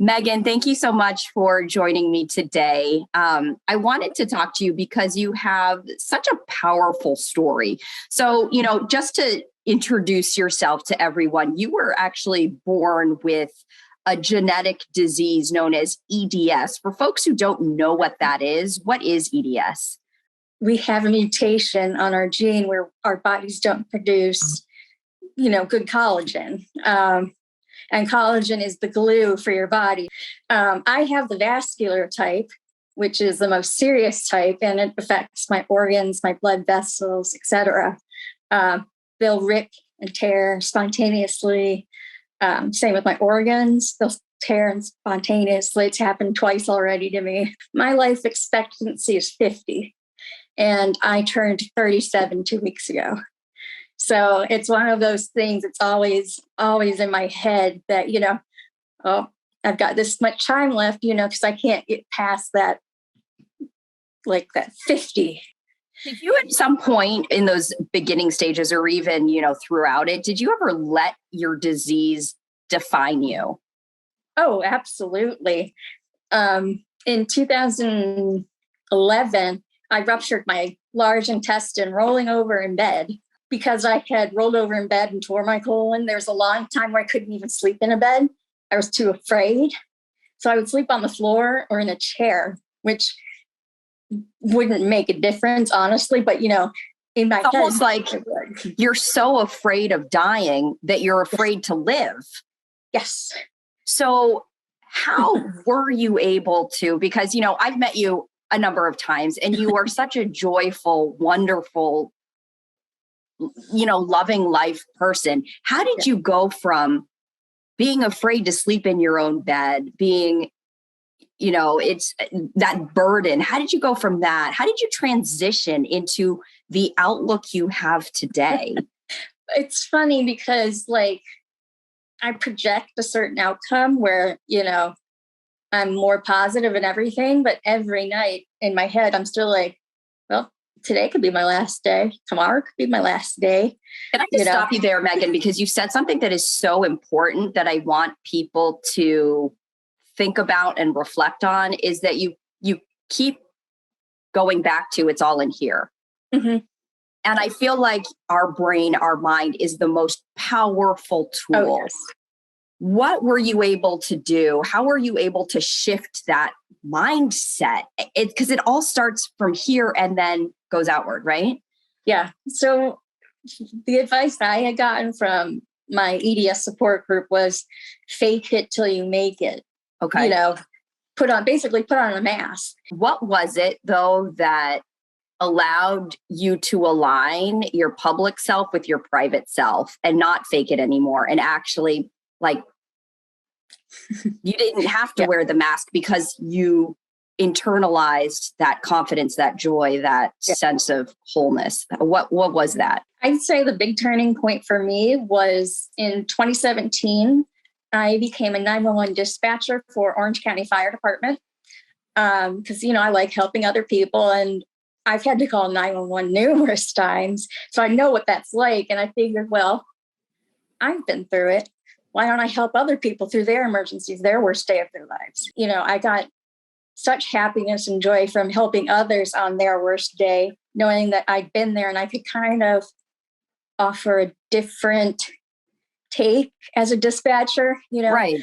Megan, thank you so much for joining me today. I wanted to talk to you because you have such a powerful story. So, just to introduce yourself to everyone, you were actually born with a genetic disease known as EDS. For folks who don't know what that is, what is EDS? We have a mutation on our gene where our bodies don't produce, good collagen. And collagen is the glue for your body. I have the vascular type, which is the most serious type, and it affects my organs, my blood vessels, etc. They'll rip and tear spontaneously. Same with my organs. They'll tear spontaneously. It's happened twice already to me. My life expectancy is 50, and I turned 37 2 weeks ago. So it's one of those things. It's always in my head that, I've got this much time left, because I can't get past that 50. Did you at some point in those beginning stages or even, throughout it, did you ever let your disease define you? Oh, absolutely. In 2011, I ruptured my large intestine rolling over in bed. Because I had rolled over in bed and tore my colon, there was a long time where I couldn't even sleep in a bed. I was too afraid. So I would sleep on the floor or in a chair, which wouldn't make a difference, honestly. But, in my head. Almost like you're so afraid of dying that you're afraid to live. Yes. So how were you able to, because, I've met you a number of times and you are such a joyful, wonderful, loving life person. How did you go from being afraid to sleep in your own bed, being, it's that burden? How did you go from that? How did you transition into the outlook you have today? It's funny because I project a certain outcome where, I'm more positive in everything, but every night in my head, I'm still well, today could be my last day. Tomorrow could be my last day. Can I just stop you there, Megan, because you said something that is so important that I want people to think about and reflect on, is that you keep going back to it's all in here. Mm-hmm. And I feel like our brain, our mind is the most powerful tool. Oh, yes. What were you able to do? How were you able to shift that mindset? Because it all starts from here and then goes outward, right? Yeah. So the advice I had gotten from my EDS support group was fake it till you make it. Okay. Put on a mask. What was it though that allowed you to align your public self with your private self and not fake it anymore, and actually you didn't have to wear the mask because you internalized that confidence, that joy, that sense of wholeness? What was that? I'd say the big turning point for me was in 2017. I became a 911 dispatcher for Orange County Fire Department because, I like helping other people, and I've had to call 911 numerous times. So I know what that's like. And I figured, well, I've been through it. Why don't I help other people through their emergencies, their worst day of their lives? I got such happiness and joy from helping others on their worst day, knowing that I'd been there and I could kind of offer a different take as a dispatcher, Right.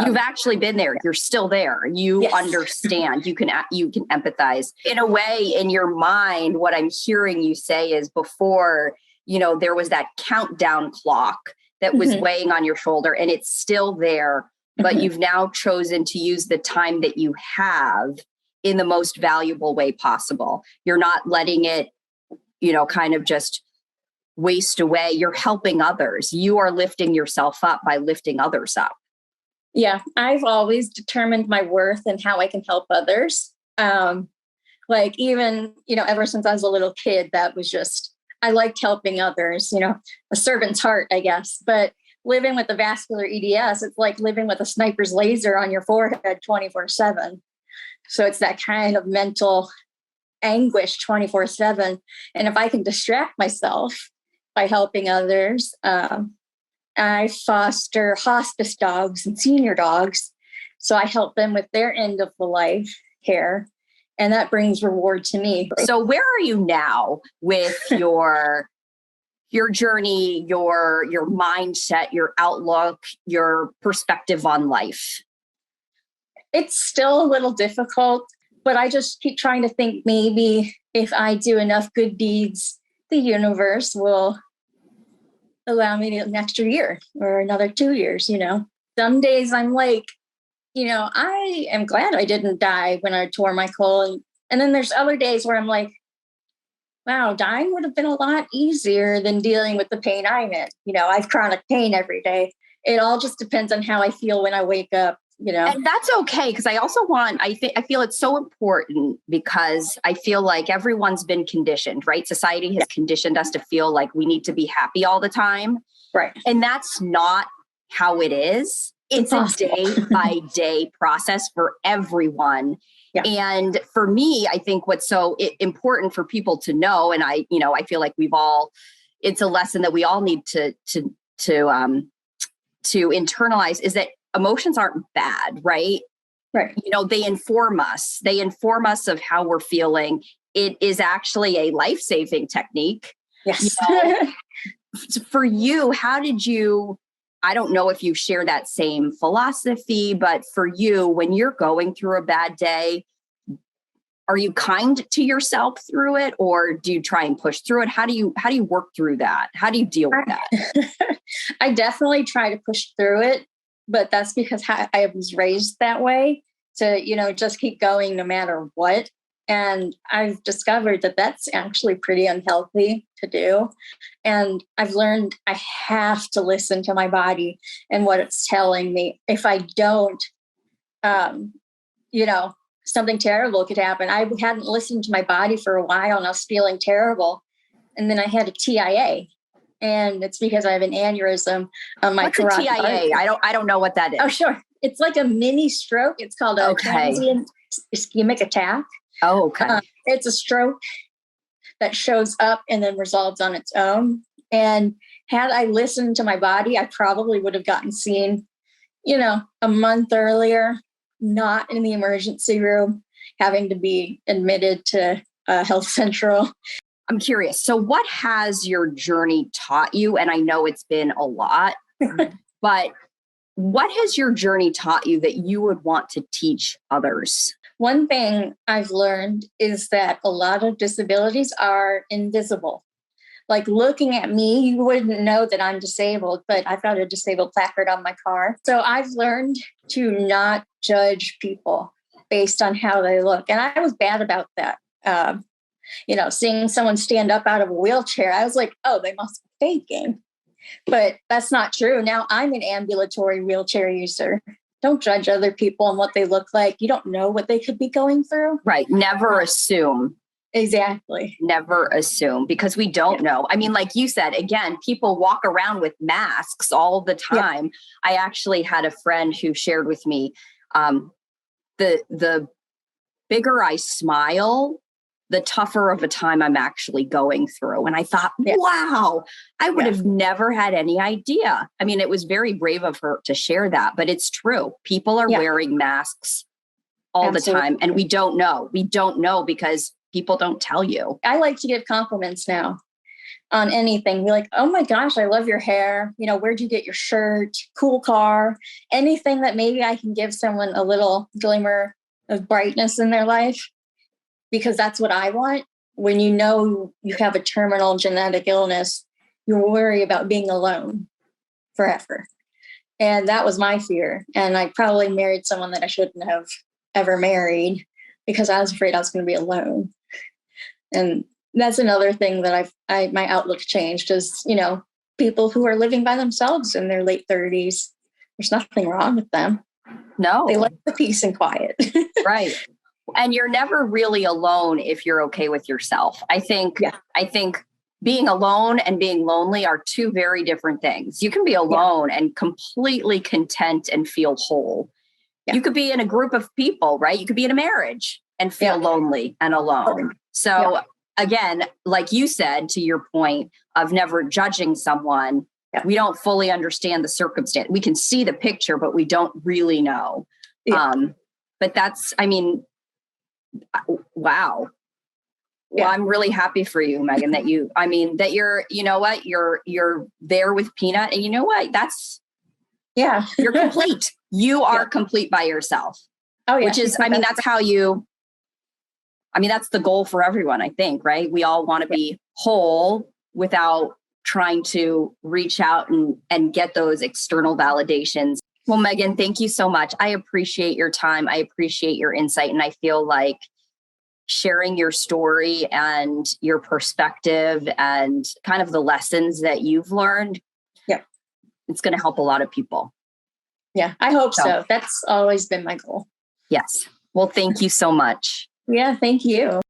You've actually been there. You're still there. You understand. You can empathize. In a way, in your mind, what I'm hearing you say is before, there was that countdown clock that was weighing on your shoulder, and it's still there, but you've now chosen to use the time that you have in the most valuable way possible. You're not letting it, kind of just waste away. You're helping others. You are lifting yourself up by lifting others up. Yeah, I've always determined my worth and how I can help others. Even, ever since I was a little kid, that was just, I liked helping others, a servant's heart, I guess. But living with the vascular EDS, it's like living with a sniper's laser on your forehead 24/7. So it's that kind of mental anguish 24/7. And if I can distract myself by helping others, I foster hospice dogs and senior dogs. So I help them with their end of the life care. And that brings reward to me. So where are you now with your journey, your mindset, your outlook, your perspective on life? It's still a little difficult, but I just keep trying to think maybe if I do enough good deeds, the universe will allow me an extra year or another 2 years, Some days I'm like, I am glad I didn't die when I tore my colon. And then there's other days where I'm like, wow, dying would have been a lot easier than dealing with the pain I'm in. I have chronic pain every day. It all just depends on how I feel when I wake up, And that's okay. Because I also I feel it's so important because I feel like everyone's been conditioned, right? Society has conditioned us to feel like we need to be happy all the time. Right. And that's not how it is. It's a day by day process for everyone. Yeah. And for me, I think what's so important for people to know, and I feel like it's a lesson that we all need to internalize, is that emotions aren't bad, right? Right. They inform us. They inform us of how we're feeling. It is actually a life-saving technique. Yes. For you, how did you, I don't know if you share that same philosophy, but for you, when you're going through a bad day, are you kind to yourself through it, or do you try and push through it? How do you work through that? How do you deal with that? I definitely try to push through it, but that's because I was raised that way to, just keep going no matter what. And I've discovered that that's actually pretty unhealthy to do. And I've learned I have to listen to my body and what it's telling me. If I don't, something terrible could happen. I hadn't listened to my body for a while and I was feeling terrible. And then I had a TIA. And it's because I have an aneurysm on my carotid artery. I don't know what that is. Oh, sure. It's like a mini stroke. It's called a transient ischemic attack. Oh, okay. It's a stroke that shows up and then resolves on its own. And had I listened to my body, I probably would have gotten seen, a month earlier, not in the emergency room, having to be admitted to Health Central. I'm curious. So what has your journey taught you? And I know it's been a lot, but what has your journey taught you that you would want to teach others? One thing I've learned is that a lot of disabilities are invisible. Like looking at me, you wouldn't know that I'm disabled, but I've got a disabled placard on my car. So I've learned to not judge people based on how they look. And I was bad about that. Seeing someone stand up out of a wheelchair, I was like, oh, they must be faking. But that's not true. Now I'm an ambulatory wheelchair user. Don't judge other people and what they look like. You don't know what they could be going through. Right. Never assume. Exactly. Never assume, because we don't know. I mean, like you said, again, people walk around with masks all the time. Yeah. I actually had a friend who shared with me, the bigger I smile, the tougher of a time I'm actually going through. And I thought, wow, I would have never had any idea. I mean, it was very brave of her to share that, but it's true. People are wearing masks all the time. And we don't know. We don't know because people don't tell you. I like to give compliments now on anything. Be like, oh my gosh, I love your hair. Where'd you get your shirt? Cool car. Anything that maybe I can give someone a little glimmer of brightness in their life, because that's what I want. When you have a terminal genetic illness, you worry about being alone forever. And that was my fear. And I probably married someone that I shouldn't have ever married because I was afraid I was going to be alone. And that's another thing that my outlook changed is, people who are living by themselves in their late 30s, there's nothing wrong with them. No. They like the peace and quiet. Right. And you're never really alone if you're okay with yourself. I think being alone and being lonely are two very different things. You can be alone and completely content and feel whole. Yeah. You could be in a group of people, right? You could be in a marriage and feel lonely and alone. So again, like you said, to your point of never judging someone, we don't fully understand the circumstance. We can see the picture, but we don't really know. Yeah. But that's, I mean, wow. Well, I'm really happy for you, Megan, that you're, you know what, you're there with Peanut, and you know what, you're complete. You are complete by yourself. Oh yeah. Which is, that's the goal for everyone, I think, right? We all want to be whole without trying to reach out and get those external validations. Well, Megan, thank you so much. I appreciate your time. I appreciate your insight. And I feel like sharing your story and your perspective and kind of the lessons that you've learned, it's going to help a lot of people. Yeah, I hope so. That's always been my goal. Yes. Well, thank you so much. Yeah, thank you.